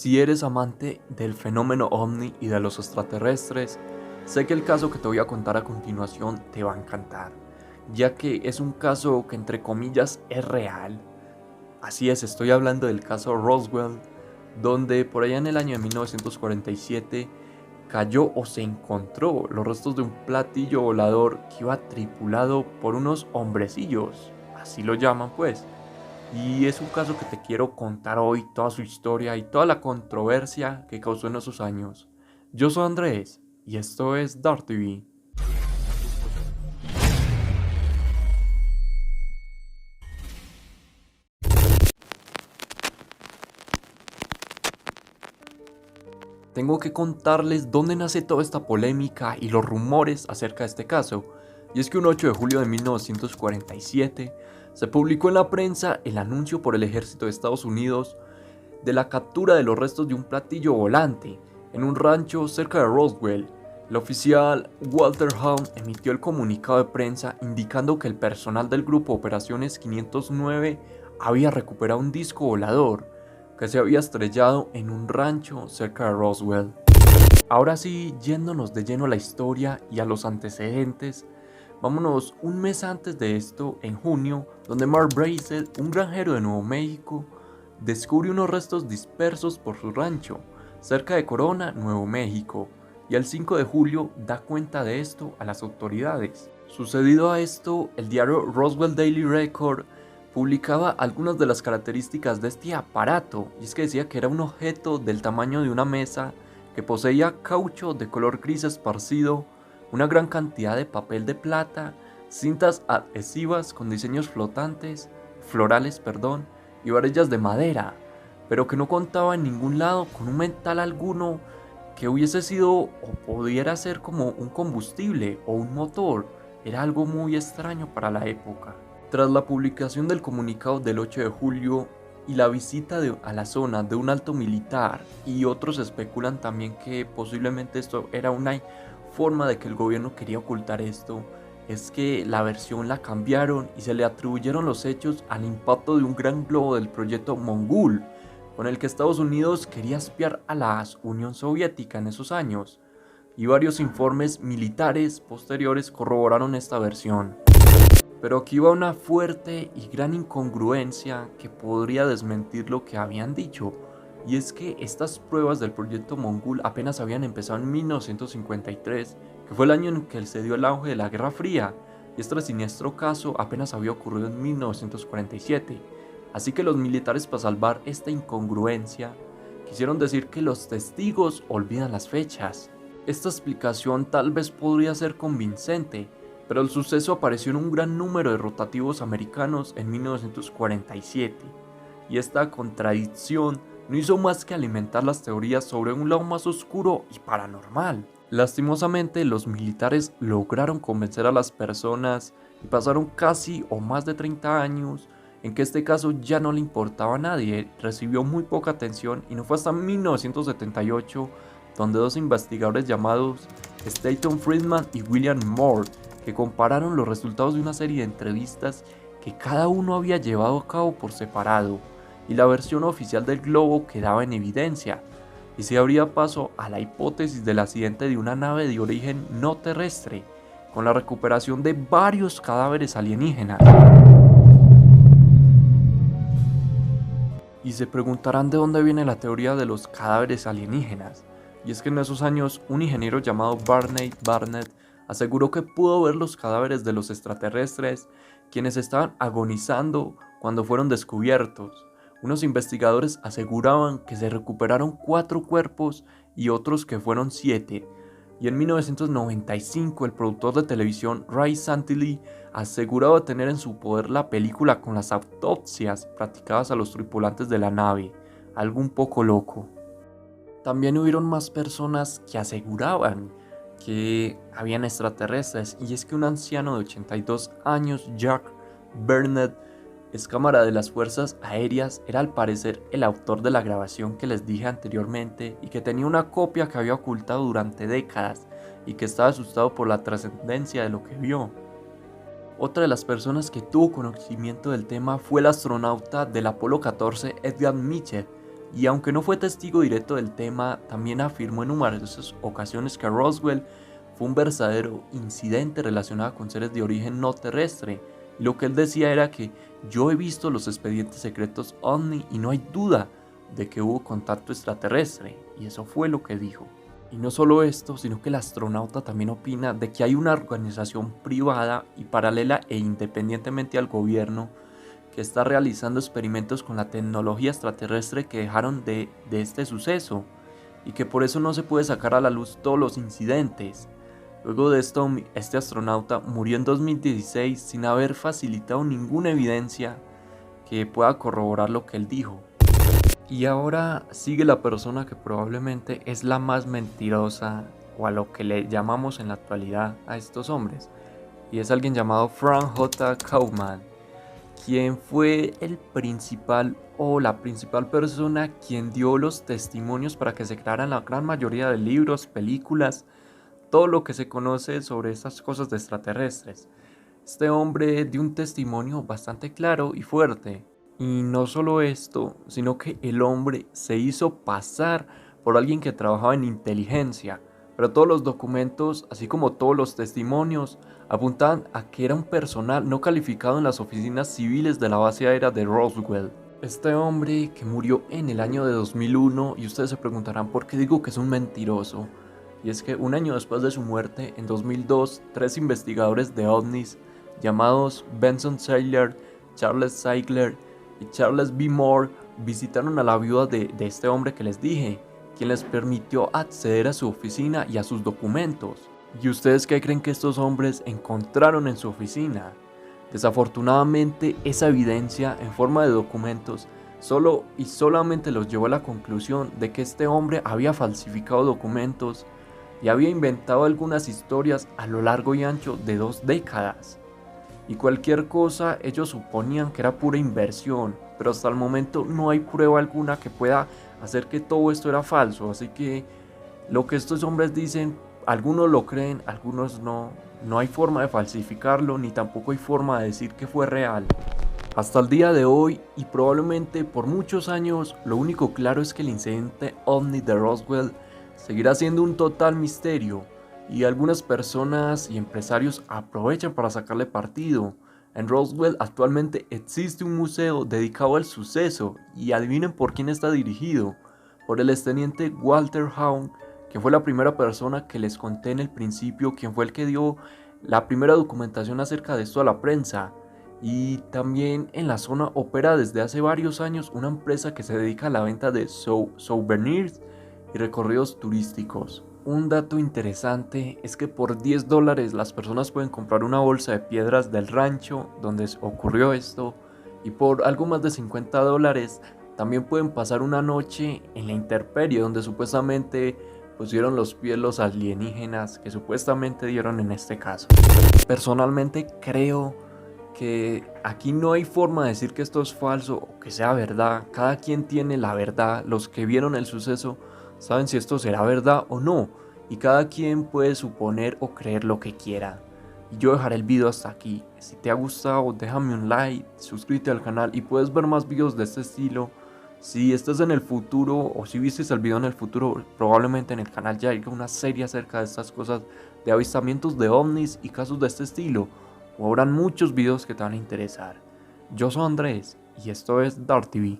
Si eres amante del fenómeno ovni y de los extraterrestres, sé que el caso que te voy a contar a continuación te va a encantar, ya que es un caso que entre comillas es real. Así es, estoy hablando del caso Roswell, donde por allá en el año de 1947 cayó o se encontró los restos de un platillo volador que iba tripulado por unos hombrecillos, así lo llaman pues. Y es un caso que te quiero contar hoy, toda su historia y toda la controversia que causó en esos años. Yo soy Andrés y esto es Dark TV. Tengo que contarles dónde nace toda esta polémica y los rumores acerca de este caso. Y es que un 8 de julio de 1947 se publicó en la prensa el anuncio por el ejército de Estados Unidos de la captura de los restos de un platillo volante en un rancho cerca de Roswell. El oficial Walter Hahn emitió el comunicado de prensa indicando que el personal del Grupo Operaciones 509 había recuperado un disco volador que se había estrellado en un rancho cerca de Roswell. Ahora sí, yéndonos de lleno a la historia y a los antecedentes, vámonos un mes antes de esto, en junio, donde Mark Bracelet, un granjero de Nuevo México, descubre unos restos dispersos por su rancho, cerca de Corona, Nuevo México, y el 5 de julio da cuenta de esto a las autoridades. Sucedido a esto, el diario Roswell Daily Record publicaba algunas de las características de este aparato, y es que decía que era un objeto del tamaño de una mesa que poseía caucho de color gris esparcido, una gran cantidad de papel de plata, cintas adhesivas con diseños florales, y varillas de madera, pero que no contaba en ningún lado con un metal alguno que hubiese sido o pudiera ser como un combustible o un motor. Era algo muy extraño para la época. Tras la publicación del comunicado del 8 de julio y la visita a la zona de un alto militar, y otros especulan también que posiblemente esto era una forma de que el gobierno quería ocultar esto, es que la versión la cambiaron y se le atribuyeron los hechos al impacto de un gran globo del proyecto Mongol, con el que Estados Unidos quería espiar a la Unión Soviética en esos años, y varios informes militares posteriores corroboraron esta versión. Pero aquí va una fuerte y gran incongruencia que podría desmentir lo que habían dicho, y es que estas pruebas del proyecto Mongol apenas habían empezado en 1953, que fue el año en que se dio el auge de la Guerra Fría, y este siniestro caso apenas había ocurrido en 1947. Así que los militares, para salvar esta incongruencia, quisieron decir que los testigos olvidan las fechas. Esta explicación tal vez podría ser convincente, pero el suceso apareció en un gran número de rotativos americanos en 1947, y esta contradicción no hizo más que alimentar las teorías sobre un lado más oscuro y paranormal. Lastimosamente, los militares lograron convencer a las personas y pasaron casi o más de 30 años en que este caso ya no le importaba a nadie, recibió muy poca atención, y no fue hasta 1978 donde dos investigadores llamados Stanton Friedman y William Moore, que compararon los resultados de una serie de entrevistas que cada uno había llevado a cabo por separado, y la versión oficial del globo quedaba en evidencia, y se abría paso a la hipótesis del accidente de una nave de origen no terrestre, con la recuperación de varios cadáveres alienígenas. Y se preguntarán de dónde viene la teoría de los cadáveres alienígenas, y es que en esos años un ingeniero llamado Barney Barnett aseguró que pudo ver los cadáveres de los extraterrestres, quienes estaban agonizando cuando fueron descubiertos. Unos investigadores aseguraban que se recuperaron 4 cuerpos y otros que fueron 7. Y en 1995 el productor de televisión Ray Santilli aseguraba tener en su poder la película con las autopsias practicadas a los tripulantes de la nave, algo un poco loco. También hubieron más personas que aseguraban que habían extraterrestres, y es que un anciano de 82 años, Jack Burnett, ex cámara de las Fuerzas Aéreas, era al parecer el autor de la grabación que les dije anteriormente, y que tenía una copia que había ocultado durante décadas y que estaba asustado por la trascendencia de lo que vio. Otra de las personas que tuvo conocimiento del tema fue el astronauta del Apolo 14 Edgar Mitchell, y aunque no fue testigo directo del tema, también afirmó en numerosas ocasiones que Roswell fue un verdadero incidente relacionado con seres de origen no terrestre. Y lo que él decía era que yo he visto los expedientes secretos OVNI y no hay duda de que hubo contacto extraterrestre, y eso fue lo que dijo. Y no solo esto, sino que el astronauta también opina de que hay una organización privada y paralela e independientemente al gobierno que está realizando experimentos con la tecnología extraterrestre que dejaron de este suceso, y que por eso no se puede sacar a la luz todos los incidentes. Luego de esto, este astronauta murió en 2016 sin haber facilitado ninguna evidencia que pueda corroborar lo que él dijo. Y ahora sigue la persona que probablemente es la más mentirosa, o a lo que le llamamos en la actualidad a estos hombres, y es alguien llamado Frank J. Kaufman, quien fue el principal o la principal persona quien dio los testimonios para que se crearan la gran mayoría de libros, películas, todo lo que se conoce sobre estas cosas de extraterrestres. Este hombre dio un testimonio bastante claro y fuerte. Y no solo esto, sino que el hombre se hizo pasar por alguien que trabajaba en inteligencia, pero todos los documentos, así como todos los testimonios, apuntaban a que era un personal no calificado en las oficinas civiles de la base aérea de Roswell. Este hombre que murió en el año de 2001, y ustedes se preguntarán por qué digo que es un mentiroso, y es que un año después de su muerte, en 2002, 3 investigadores de OVNIs llamados Benson Saylor, Charles Ziegler y Charles B. Moore visitaron a la viuda de este hombre que les dije, quien les permitió acceder a su oficina y a sus documentos. ¿Y ustedes qué creen que estos hombres encontraron en su oficina? Desafortunadamente, esa evidencia en forma de documentos solo y solamente los llevó a la conclusión de que este hombre había falsificado documentos y había inventado algunas historias a lo largo y ancho de 2 décadas. Y cualquier cosa ellos suponían que era pura inversión, pero hasta el momento no hay prueba alguna que pueda hacer que todo esto era falso. Así que lo que estos hombres dicen, algunos lo creen, algunos no. No hay forma de falsificarlo, ni tampoco hay forma de decir que fue real. Hasta el día de hoy, y probablemente por muchos años, lo único claro es que el incidente OVNI de Roswell seguirá siendo un total misterio, y algunas personas y empresarios aprovechan para sacarle partido. En Roswell actualmente existe un museo dedicado al suceso, y adivinen por quién está dirigido: por el exteniente Walter Haun, que fue la primera persona que les conté en el principio, quien fue el que dio la primera documentación acerca de esto a la prensa. Y también en la zona opera desde hace varios años una empresa que se dedica a la venta de souvenirs y recorridos turísticos. Un dato interesante es que por $10 las personas pueden comprar una bolsa de piedras del rancho donde ocurrió esto, y por algo más de $50 también pueden pasar una noche en la intemperie donde supuestamente pusieron los pies los alienígenas que supuestamente dieron en este caso. Personalmente creo que aquí no hay forma de decir que esto es falso o que sea verdad. Cada quien tiene la verdad. Los que vieron el suceso saben si esto será verdad o no, y cada quien puede suponer o creer lo que quiera. Y yo dejaré el video hasta aquí. Si te ha gustado, déjame un like, suscríbete al canal y puedes ver más videos de este estilo. Si estás en el futuro o si viste el video en el futuro, probablemente en el canal ya haya una serie acerca de estas cosas, de avistamientos de ovnis y casos de este estilo, o habrán muchos videos que te van a interesar. Yo soy Andrés y esto es Dart TV.